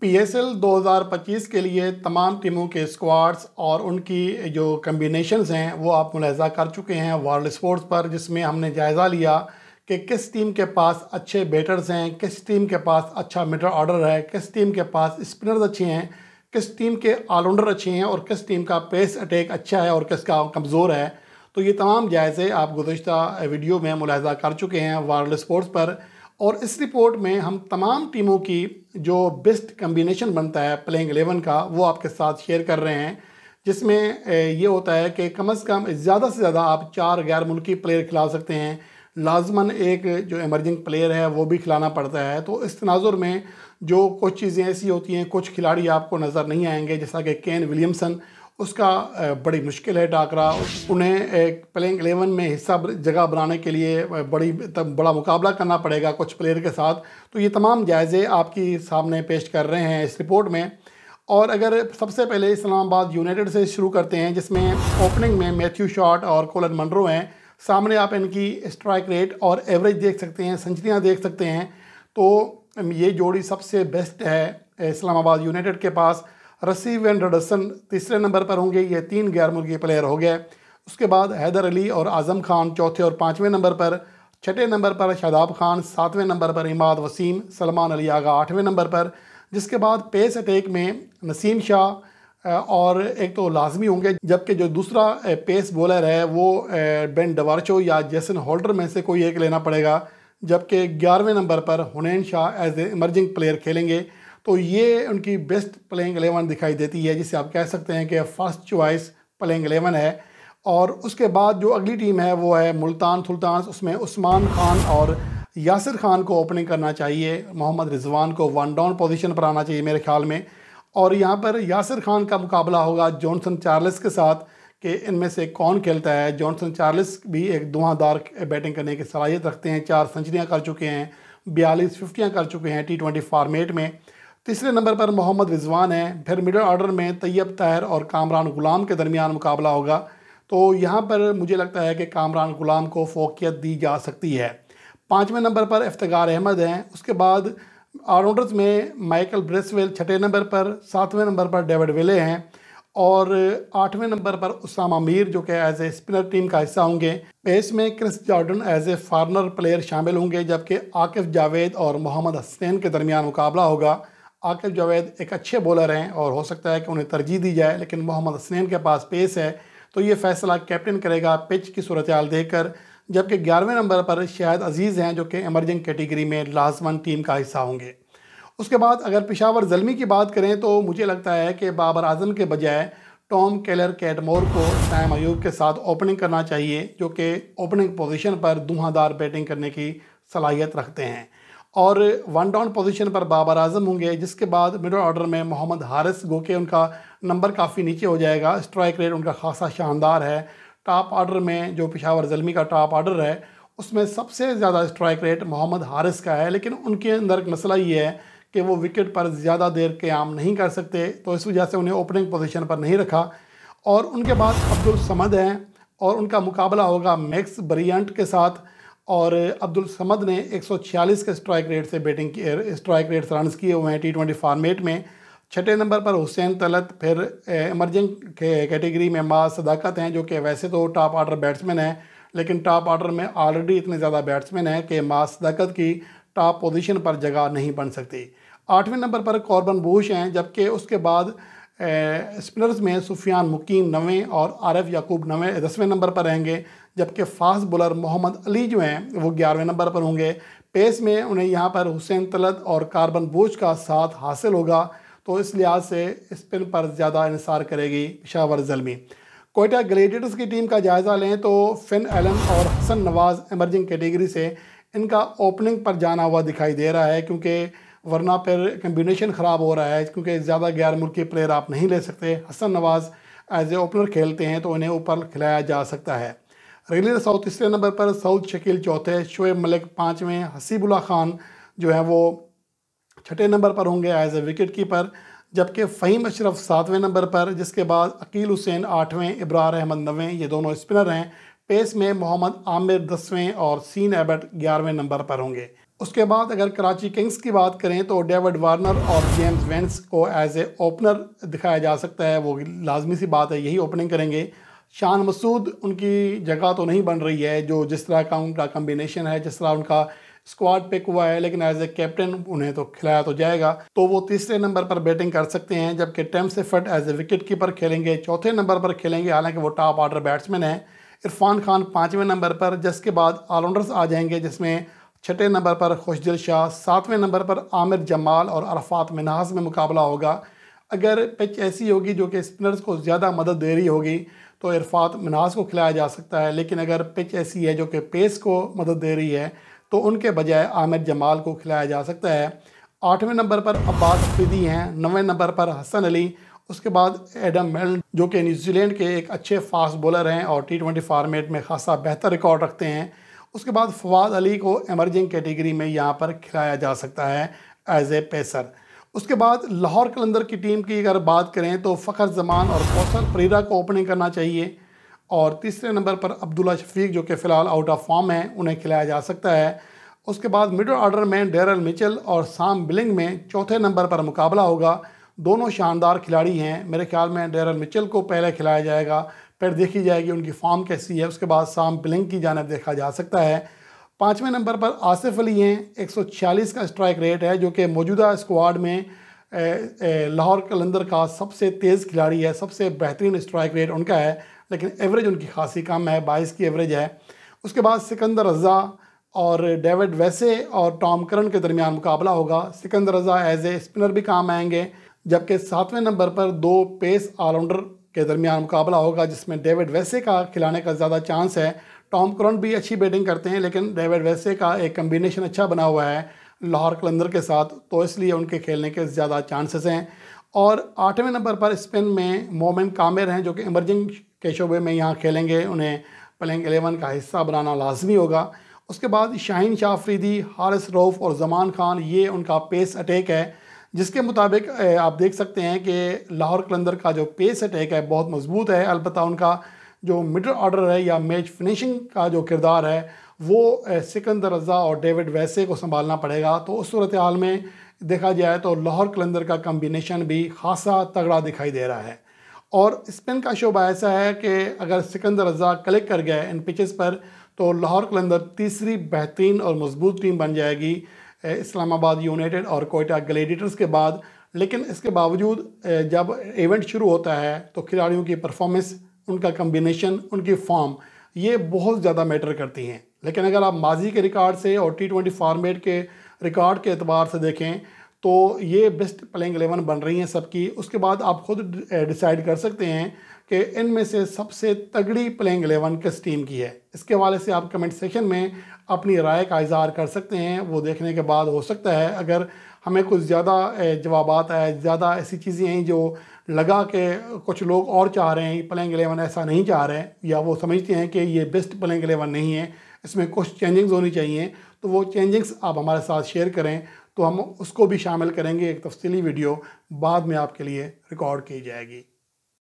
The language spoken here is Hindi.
पीएसएल 2025 के लिए तमाम टीमों के स्क्वाड्स और उनकी जो कम्बिनेशंस हैं वो आप मुलाहिज़ा कर चुके हैं वर्ल्ड स्पोर्ट्स पर, जिसमें हमने जायज़ा लिया कि किस टीम के पास अच्छे बैटर्स हैं, किस टीम के पास अच्छा मिडल ऑर्डर है, किस टीम के पास स्पिनर्स अच्छे हैं, किस टीम के ऑलराउंडर अच्छे हैं और किस टीम का पेस अटैक अच्छा है और किसका कमज़ोर है। तो ये तमाम जायज़े आप गुज़श्ता वीडियो में मुलाहिज़ा कर चुके हैं वर्ल्ड स्पोर्ट्स पर, और इस रिपोर्ट में हम तमाम टीमों की जो बेस्ट कम्बिनेशन बनता है प्लेइंग 11 का वो आपके साथ शेयर कर रहे हैं, जिसमें ये होता है कि कम से कम ज़्यादा से ज़्यादा आप 4 गैर मुल्की प्लेयर खिला सकते हैं, लाजमन एक जो इमर्जिंग प्लेयर है वो भी खिलाना पड़ता है। तो इस तनाजुर में जो कुछ चीज़ें ऐसी होती हैं, कुछ खिलाड़ी आपको नज़र नहीं आएंगे, जैसा कि केन विलियमसन, उसका बड़ी मुश्किल है टाकरा, उन्हें एक प्लेइंग 11 में हिस्सा जगह बनाने के लिए बड़ा मुकाबला करना पड़ेगा कुछ प्लेयर के साथ। तो ये तमाम जायज़े आपकी सामने पेश कर रहे हैं इस रिपोर्ट में। और अगर सबसे पहले इस्लामाबाद यूनाइटेड से शुरू करते हैं, जिसमें ओपनिंग में मैथ्यू शॉट और कोलन मनरो हैं। सामने आप इनकी स्ट्राइक रेट और एवरेज देख सकते हैं, सेंचुरियाँ देख सकते हैं। तो ये जोड़ी सबसे बेस्ट है इस्लामाबाद यूनाइटेड के पास। रसीव एंड रडसन तीसरे नंबर पर होंगे, ये 3 गैर मुल्की प्लेयर हो गए। उसके बाद हैदर अली और आज़म खान चौथे और 5वें नंबर पर, छठे नंबर पर शादाब खान, 7वें नंबर पर इमाद वसीम, सलमान अली आगा 8वें नंबर पर। जिसके बाद पेस अटैक में नसीम शाह और एक तो लाजमी होंगे, जबकि जो दूसरा पेस बॉलर है वो बेन डवार्चो या जेसन होल्डर में से कोई एक लेना पड़ेगा, जबकि 11वें नंबर पर Hunain Shah as a emerging player खेलेंगे। तो ये उनकी बेस्ट प्लेइंग 11 दिखाई देती है, जिसे आप कह सकते हैं कि फर्स्ट चॉइस प्लेइंग 11 है। और उसके बाद जो अगली टीम है वो है मुल्तान सुल्तान, उसमें उस्मान खान और यासिर खान को ओपनिंग करना चाहिए, मोहम्मद रिजवान को 1 डाउन पोजीशन पर आना चाहिए मेरे ख्याल में। और यहाँ पर यासिर खान का मुकाबला होगा जॉनसन चार्ल्स के साथ कि इनमें से कौन खेलता है। जॉनसन चार्ल्स भी एक धुआंधार बैटिंग करने की सलाहियत रखते हैं, 4 सेंचुरियाँ कर चुके हैं, 42 फिफ्टियाँ कर चुके हैं T20 फॉर्मेट में। तीसरे नंबर पर मोहम्मद रिजवान है। फिर मिडल ऑर्डर में तैयब ताहिर और कामरान गुलाम के दरमियान मुकाबला होगा। तो यहाँ पर मुझे लगता है कि कामरान गुलाम को फोकियत दी जा सकती है। 5वें नंबर पर इफ्तिकार अहमद हैं। उसके बाद ऑलराउंडर्स में माइकल ब्रेसवेल 6ठे नंबर पर, 7वें नंबर पर डेविड विले हैं और 8वें नंबर पर उसामा मीर जो कि एज ए स्पिनर टीम का हिस्सा होंगे। पेस में Chris Jordan as a foreigner player शामिल होंगे, जबकि आकिफ जावेद और मोहम्मद हसनैन के दरमियान मुकाबला होगा। आकिफ जावेद एक अच्छे बॉलर हैं और हो सकता है कि उन्हें तरजीह दी जाए, लेकिन मोहम्मद हसनैन के पास पेस है, तो ये फैसला कैप्टन करेगा पिच की सूरत हाल देखकर। जबकि 11वें नंबर पर शाहिद अजीज़ हैं जो कि इमर्जिंग कैटेगरी में लाजमन टीम का हिस्सा होंगे। उसके बाद अगर पेशावर ज़ल्मी की बात करें तो मुझे लगता है कि बाबर आजम के बजाय टॉम केलर कैटमोर को सैम अयूब के साथ ओपनिंग करना चाहिए, जो कि ओपनिंग पोजीशन पर धुआंधार बैटिंग करने की सलाहियत रखते हैं। और 1 डाउन पोजीशन पर बाबर आजम होंगे। जिसके बाद मिडल ऑर्डर में मोहम्मद हारिस, गो के उनका नंबर काफ़ी नीचे हो जाएगा, स्ट्राइक रेट उनका खासा शानदार है। टॉप ऑर्डर में जो पेशावर ज़ल्मी का टॉप ऑर्डर है उसमें सबसे ज़्यादा स्ट्राइक रेट मोहम्मद हारिस का है, लेकिन उनके अंदर एक मसला ये है कि वो विकेट पर ज़्यादा देर क़याम नहीं कर सकते, तो इस वजह से उन्हें ओपनिंग पोजीशन पर नहीं रखा। और उनके बाद अब्दुल समद हैं और उनका मुकाबला होगा मैक्स ब्रियंट के साथ। और अब्दुल समद ने 146 के स्ट्राइक रेट से बैटिंग की, स्ट्राइक रेट से रन्स किए हुए हैं T20 फॉर्मेट में। 6ठे नंबर पर हुसैन तलत, फिर इमर्जिंग कैटेगरी में माज सदाकत हैं जो कि वैसे तो टॉप ऑर्डर बैट्समैन हैं, लेकिन टॉप ऑर्डर में ऑलरेडी इतने ज़्यादा बैट्समैन हैं कि माज सदाकत की टॉप पोजीशन पर जगह नहीं बन सकती। 8वें नंबर पर कॉर्बन बुश हैं, जबकि उसके बाद स्पिनर्स में सुफियान मुकीम 9वें और आरिफ याकूब 10वें नंबर पर रहेंगे, जबकि फास्ट बॉलर मोहम्मद अली जो हैं वो 11वें नंबर पर होंगे। पेस में उन्हें यहाँ पर हुसैन तलत और कार्बन बुश का साथ हासिल होगा, तो इस लिहाज से स्पिन पर ज़्यादा इंसार करेगी पेशावर ज़ल्मी। कोयटा ग्लेडिएटर्स की टीम का जायज़ा लें तो फिन एलन और हसन नवाज़ इमर्जिंग कैटेगरी से इनका ओपनिंग पर जाना हुआ दिखाई दे रहा है, क्योंकि वरना फिर कम्बिनेशन ख़राब हो रहा है, क्योंकि ज़्यादा गैर मुल्की प्लेयर आप नहीं ले सकते। हसन नवाज़ एज ए ओपनर खेलते हैं तो उन्हें ऊपर खिलाया जा सकता है। रेगुलर साउथ तीसरे नंबर पर, सऊद शकील चौथे, शोएब मलिक 5वें, हसीबुल्ला खान जो है वो 6ठे नंबर पर होंगे एज ए विकेट कीपर, जबकि फ़हीम अशरफ 7वें नंबर पर। जिसके बाद अकील हुसैन 8वें, इब्रार अहमद 9वें, ये दोनों स्पिनर हैं। पेस में मोहम्मद आमिर 10वें और सीन एबट 11वें नंबर पर होंगे। उसके बाद अगर कराची किंग्स की बात करें तो डेविड वार्नर और जेम्स वेंस को एज ए ओपनर दिखाया जा सकता है, वो लाजमी सी बात है, यही ओपनिंग करेंगे। शान मसूद उनकी जगह तो नहीं बन रही है, जो जिस तरह का उनका कम्बिनेशन है, जिस तरह उनका स्क्वाड पिक हुआ है, लेकिन एज ए कैप्टन उन्हें तो खिलाया तो जाएगा, तो वो तीसरे नंबर पर बैटिंग कर सकते हैं। जबकि Tim Seifert as a wicket keeper खेलेंगे, चौथे नंबर पर खेलेंगे, हालांकि वो टॉप ऑर्डर बैट्समैन है। इरफान खान पाँचवें नंबर पर, जिसके बाद ऑलराउंडर्स आ जाएंगे, जिसमें छठे नंबर पर खुशदिल शाह, सातवें नंबर पर आमिर जमाल और अरफात मिन्हास में मुकाबला होगा। अगर पिच ऐसी होगी जो कि स्पिनर्स को ज़्यादा मदद दे रही होगी तो इरफात मिन्हास को खिलाया जा सकता है, लेकिन अगर पिच ऐसी है जो कि पेस को मदद दे रही है तो उनके बजाय आमिर जमाल को खिलाया जा सकता है। आठवें नंबर पर अब्बास अफरीदी हैं, नौवें नंबर पर हसन अली, उसके बाद एडम मिल्न जो कि न्यूजीलैंड के एक अच्छे फास्ट बॉलर हैं और T20 फॉर्मेट में खासा बेहतर रिकॉर्ड रखते हैं। उसके बाद फवाद अली को एमर्जिंग कैटेगरी में यहाँ पर खिलाया जा सकता है एज ए पेसर। उसके बाद लाहौर कलंदर की टीम की अगर बात करें तो फ़खर जमान और कौसर परीरा को ओपनिंग करना चाहिए, और तीसरे नंबर पर अब्दुल्ला शफीक जो कि फ़िलहाल आउट ऑफ फॉर्म है, उन्हें खिलाया जा सकता है। उसके बाद मिडल ऑर्डर में डेरल मिचेल और साम बिलिंग में चौथे नंबर पर मुकाबला होगा। दोनों शानदार खिलाड़ी हैं, मेरे ख्याल में डेरल मिचेल को पहले खिलाया जाएगा, फिर देखी जाएगी उनकी फॉर्म कैसी है, उसके बाद साम बिलिंग की जानिब देखा जा सकता है। पाँचवें नंबर पर आसिफ अली हैं, 146 का स्ट्राइक रेट है, जो कि मौजूदा स्क्वाड में लाहौर कलंदर का सबसे तेज़ खिलाड़ी है, सबसे बेहतरीन स्ट्राइक रेट उनका है, लेकिन एवरेज उनकी खासी कम है, 22 की एवरेज है। उसके बाद सिकंदर रज़ा और डेविड वैसे और टॉम करन के दरमियान मुकाबला होगा। सिकंदर रज़ा एज ए स्पिनर भी काम आएंगे, जबकि सातवें नंबर पर दो पेस ऑलराउंडर के दरमियान मुकाबला होगा, जिसमें डेविड वैसे का खिलाने का ज़्यादा चांस है। टॉम करन भी अच्छी बैटिंग करते हैं, लेकिन डेविड वैसे का एक कम्बिनेशन अच्छा बना हुआ है लाहौर कलंदर के साथ, तो इसलिए उनके खेलने के ज़्यादा चांसेस हैं। और आठवें नंबर पर स्पिन में मोमिन कामिर हैं, जो कि इमर्जिंग के शोबे में यहाँ खेलेंगे, उन्हें प्लेइंग 11 का हिस्सा बनाना लाजमी होगा। उसके बाद शाहीन शाह अफरीदी, हारिस रऊफ़ और जमान खान, ये उनका पेस अटैक है, जिसके मुताबिक आप देख सकते हैं कि लाहौर कलंदर का जो पेस अटैक है बहुत मजबूत है। अलबत्ता उनका जो मिडल ऑर्डर है या मैच फिनिशिंग का जो किरदार है वो सिकंदर रज़ा और डेविड वैसे को संभालना पड़ेगा। तो उस सूरत हाल में देखा जाए तो लाहौर कलंदर का कम्बिनेशन भी खासा तगड़ा दिखाई दे रहा है। और स्पिन का शोबा ऐसा है कि अगर सिकंदर रज़ा क्लिक कर गए इन पिचेस पर तो लाहौर कलंदर तीसरी बेहतरीन और मजबूत टीम बन जाएगी इस्लामाबाद यूनाइटेड और कोयटा ग्लैडिएटर्स के बाद। लेकिन इसके बावजूद जब इवेंट शुरू होता है तो खिलाड़ियों की परफॉर्मेंस, उनका कम्बिनेशन, उनकी फॉर्म, ये बहुत ज़्यादा मैटर करती हैं। लेकिन अगर आप माजी के रिकॉर्ड से और T20 फॉर्मेट के रिकॉर्ड के एतबार से देखें तो ये बेस्ट प्लेइंग 11 बन रही हैं सबकी। उसके बाद आप खुद डिसाइड कर सकते हैं कि इनमें से सबसे तगड़ी प्लेइंग 11 किस टीम की है। इसके हवाले से आप कमेंट सेक्शन में अपनी राय का इज़हार कर सकते हैं। वो देखने के बाद हो सकता है अगर हमें कुछ ज़्यादा जवाबात आए, ज़्यादा ऐसी चीज़ें हैं जो लगा कि कुछ लोग और चाह रहे हैं प्लेइंग 11 ऐसा नहीं चाह रहे हैं, या वो समझते हैं कि ये बेस्ट प्लेइंग 11 नहीं है, इसमें कुछ चेंजिंग्स होनी चाहिए, तो वो चेंजिंग्स आप हमारे साथ शेयर करें तो हम उसको भी शामिल करेंगे। एक तफसीली वीडियो बाद में आपके लिए रिकॉर्ड की जाएगी।